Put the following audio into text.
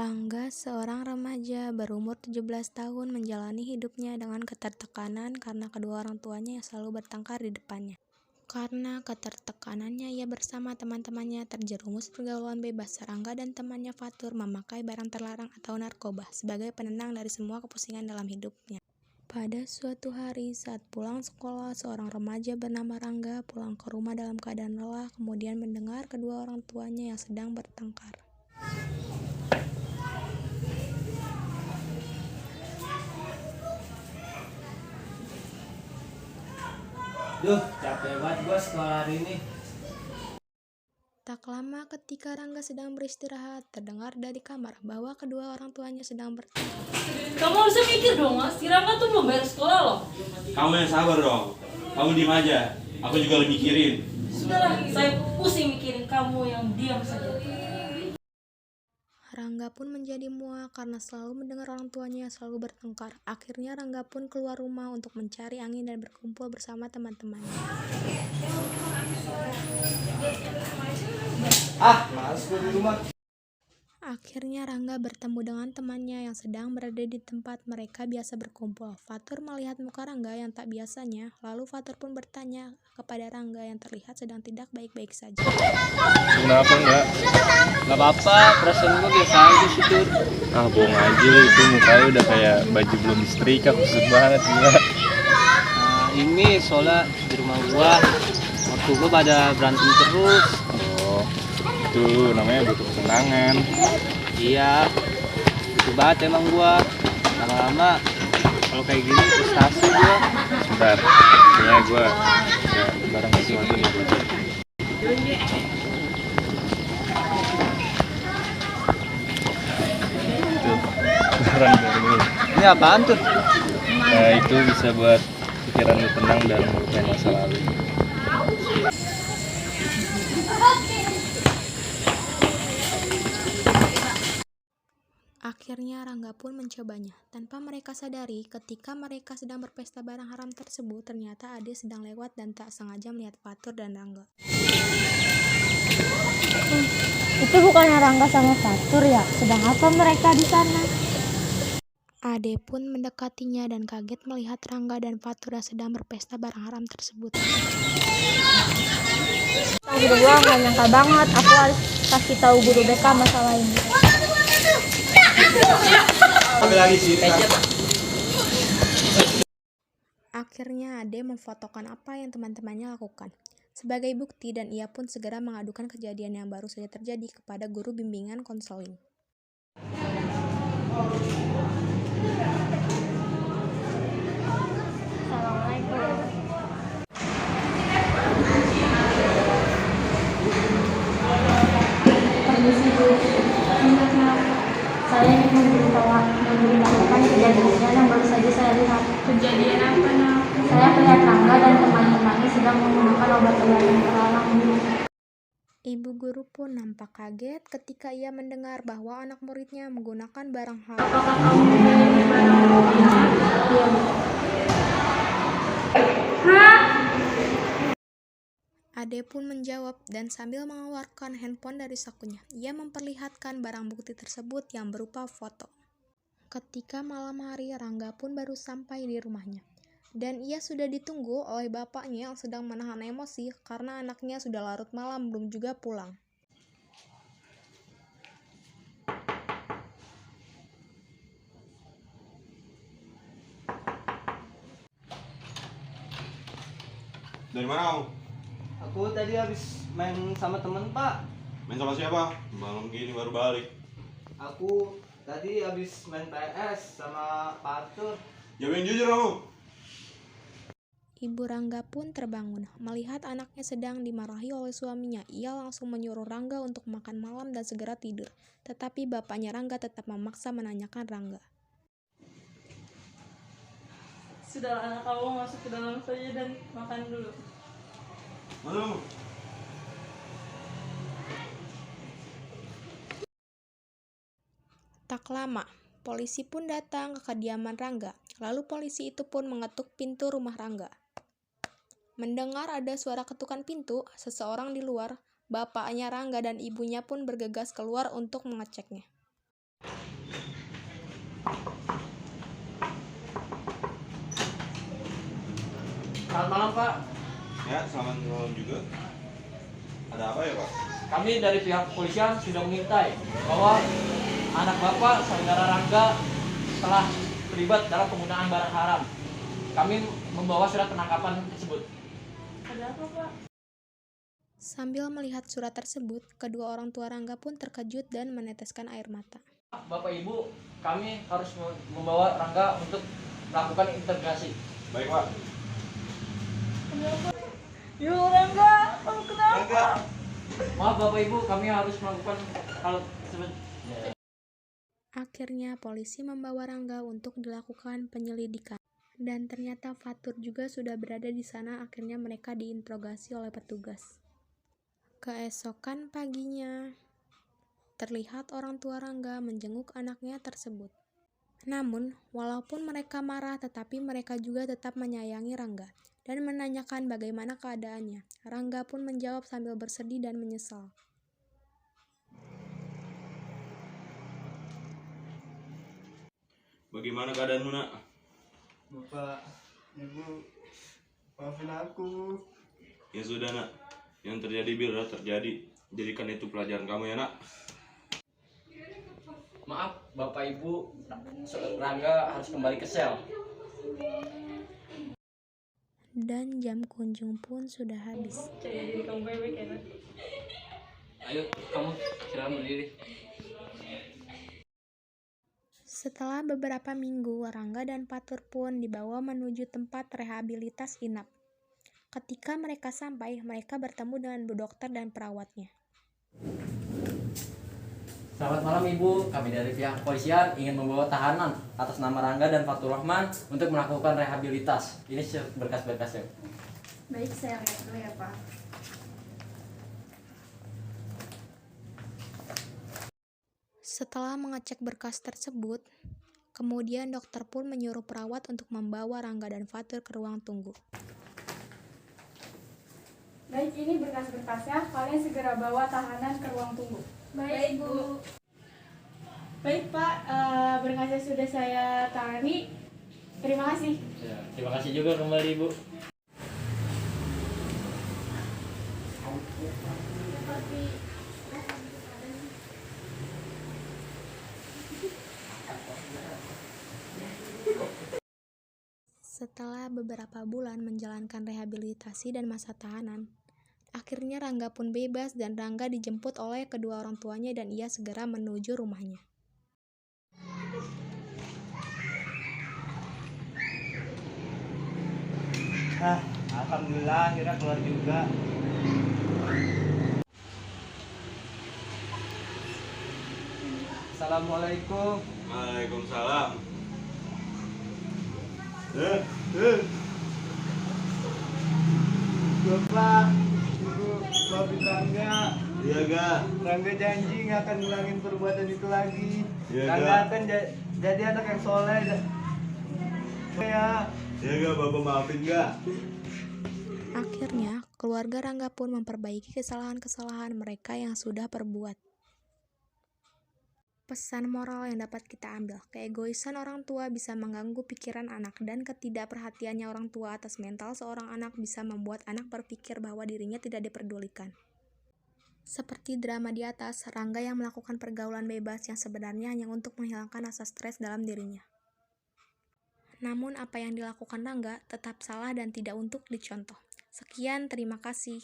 Rangga, seorang remaja berumur 17 tahun, menjalani hidupnya dengan ketertekanan karena kedua orang tuanya yang selalu bertengkar di depannya. Karena ketertekanannya, ia bersama teman-temannya terjerumus pergaulan bebas. Rangga dan temannya Fatur memakai barang terlarang atau narkoba sebagai penenang dari semua kepusingan dalam hidupnya. Pada suatu hari saat pulang sekolah, seorang remaja bernama Rangga pulang ke rumah dalam keadaan lelah, kemudian mendengar kedua orang tuanya yang sedang bertengkar. Duh, capek banget gue sekolah hari ini. Tak lama ketika Rangga sedang beristirahat, terdengar dari kamar bahwa kedua orang tuanya sedang bertengkar. Kamu harusnya mikir dong, Mas. Si Rangga tuh belum bayar sekolah loh. Kamu yang sabar dong. Kamu diem aja. Aku juga lagi mikirin. Sudahlah, saya pusing mikirin kamu yang diam saja. Rangga pun menjadi muak karena selalu mendengar orang tuanya yang selalu bertengkar. Akhirnya Rangga pun keluar rumah untuk mencari angin dan berkumpul bersama teman-temannya. Males gue di rumah. Akhirnya Rangga bertemu dengan temannya yang sedang berada di tempat mereka biasa berkumpul. Fatur melihat muka Rangga yang tak biasanya, lalu Fatur pun bertanya kepada Rangga yang terlihat sedang tidak baik-baik saja. Kenapa enggak? Gak apa-apa, perasaan gue biasa aja sih Tur. Bohong aja lu, itu mukanya udah kayak baju belum disetrika, kusut banget gila. Ini soalnya di rumah gue, waktu gue pada berantem terus. Oh, itu namanya butuh kesenangan. Iya, itu banget emang gue. Lama-lama kalau kayak gini frustasi gue. Sebentar, kayaknya gue ada barang sesuatu nih buat lu. Itu barang dari lu. Ini apaan tuh? Nah, itu bisa buat pikiran lu tenang dan melupain masa lalu. Akhirnya Rangga pun mencobanya. Tanpa mereka sadari, ketika mereka sedang berpesta barang haram tersebut, ternyata Ade sedang lewat dan tak sengaja melihat Fatur dan Rangga. Itu bukannya Rangga sama Fatur ya? Sedang apa mereka di sana? Ade pun mendekatinya dan kaget melihat Rangga dan Fatur yang sedang berpesta barang haram tersebut. Guru gua nggak nyangka banget. Aku harus kasih tahu guru BK masalah ini. Akhirnya Ade memfotokan apa yang teman-temannya lakukan sebagai bukti dan ia pun segera mengadukan kejadian yang baru saja terjadi kepada guru bimbingan konseling. Assalamualaikum. Permisi Bu. Saya ingin memberitahukan kejadian yang baru saja saya lihat. Kejadian apa, Nak? Saya melihat Rangga dan teman-temannya sedang menggunakan obat-obatan terlarang. Ibu guru pun nampak kaget ketika ia mendengar bahwa anak muridnya menggunakan barang haram. Apakah kamu memiliki barang buktinya? Iya, Bu. Ade pun menjawab dan sambil mengeluarkan handphone dari sakunya, ia memperlihatkan barang bukti tersebut yang berupa foto. Ketika malam hari, Rangga pun baru sampai di rumahnya. Dan ia sudah ditunggu oleh bapaknya yang sedang menahan emosi karena anaknya sudah larut malam belum juga pulang. Dari mana kamu? Aku tadi habis main sama temen Pak. Main sama siapa? Malam gini baru balik. Aku tadi habis main PS sama Fatur. Jawab yang jujur kamu. Ibu Rangga pun terbangun. Melihat anaknya sedang dimarahi oleh suaminya, ia langsung menyuruh Rangga untuk makan malam dan segera tidur. Tetapi bapaknya Rangga tetap memaksa menanyakan Rangga. Sudah, anak kamu masuk ke dalam saja dan makan dulu. Mana kamu? Tak lama, polisi pun datang ke kediaman Rangga. Lalu polisi itu pun mengetuk pintu rumah Rangga. Mendengar ada suara ketukan pintu, seseorang di luar, bapaknya Rangga dan ibunya pun bergegas keluar untuk mengeceknya. Selamat malam, Pak. Ya, selamat malam juga. Ada apa ya, Pak? Kami dari pihak kepolisian sudah mengintai bahwa anak Bapak, saudara Rangga, telah terlibat dalam penggunaan barang haram. Kami membawa surat penangkapan tersebut. Ada apa, Pak? Sambil melihat surat tersebut, kedua orang tua Rangga pun terkejut dan meneteskan air mata. Bapak Ibu, kami harus membawa Rangga untuk melakukan interogasi. Baik, Pak. Yuk, Rangga, kamu kenapa? Maaf Bapak Ibu, kami harus melakukan hal tersebut. Akhirnya polisi membawa Rangga untuk dilakukan penyelidikan. Dan ternyata Fatur juga sudah berada di sana. Akhirnya mereka diinterogasi oleh petugas. Keesokan paginya, terlihat orang tua Rangga menjenguk anaknya tersebut. Namun, walaupun mereka marah, tetapi mereka juga tetap menyayangi Rangga dan menanyakan bagaimana keadaannya. Rangga pun menjawab sambil bersedih dan menyesal. Bagaimana keadaanmu, Nak? Bapak, Ibu, maafin aku. Ya sudah, Nak. Yang terjadi biarlah terjadi. Jadikan itu pelajaran kamu ya, Nak. Maaf Bapak Ibu, Rangga harus kembali ke sel. Dan jam kunjung pun sudah habis. Jaga diri kamu baik-baik ya, Nak. Ayo kamu silakan berdiri. Setelah beberapa minggu, Rangga dan Fatur pun dibawa menuju tempat rehabilitas inap. Ketika mereka sampai, mereka bertemu dengan bu dokter dan perawatnya. Selamat malam Ibu, kami dari pihak kepolisian ingin membawa tahanan atas nama Rangga dan Fatur Rahman untuk melakukan rehabilitas. Ini berkas-berkasnya. Baik, saya lihat dulu ya, Pak. Setelah mengecek berkas tersebut, kemudian dokter pun menyuruh perawat untuk membawa Rangga dan Fatur ke ruang tunggu. Baik, ini berkas-berkasnya. Kalian segera bawa tahanan ke ruang tunggu. Baik, Bu. Baik, Pak. Berkasnya sudah saya tangani. Terima kasih. Ya, terima kasih juga kembali Ibu. Setelah beberapa bulan menjalankan rehabilitasi dan masa tahanan, akhirnya Rangga pun bebas dan Rangga dijemput oleh kedua orang tuanya dan ia segera menuju rumahnya. Alhamdulillah akhirnya keluar juga. Assalamualaikum. Waalaikumsalam. Bapak, Ibu, maafin Rangga. Iya, Ga. Rangga janji nggak akan ngulangin perbuatan itu lagi. Iya, Rangga Ga. akan jadi anak yang soleh. Ya. Iya, Ga. Bapak maafin, Ga. Akhirnya, keluarga Rangga pun memperbaiki kesalahan-kesalahan mereka yang sudah perbuat. Pesan moral yang dapat kita ambil, keegoisan orang tua bisa mengganggu pikiran anak dan ketidakperhatiannya orang tua atas mental seorang anak bisa membuat anak berpikir bahwa dirinya tidak diperdulikan. Seperti drama di atas, Rangga yang melakukan pergaulan bebas yang sebenarnya hanya untuk menghilangkan rasa stres dalam dirinya. Namun apa yang dilakukan Rangga tetap salah dan tidak untuk dicontoh. Sekian, terima kasih.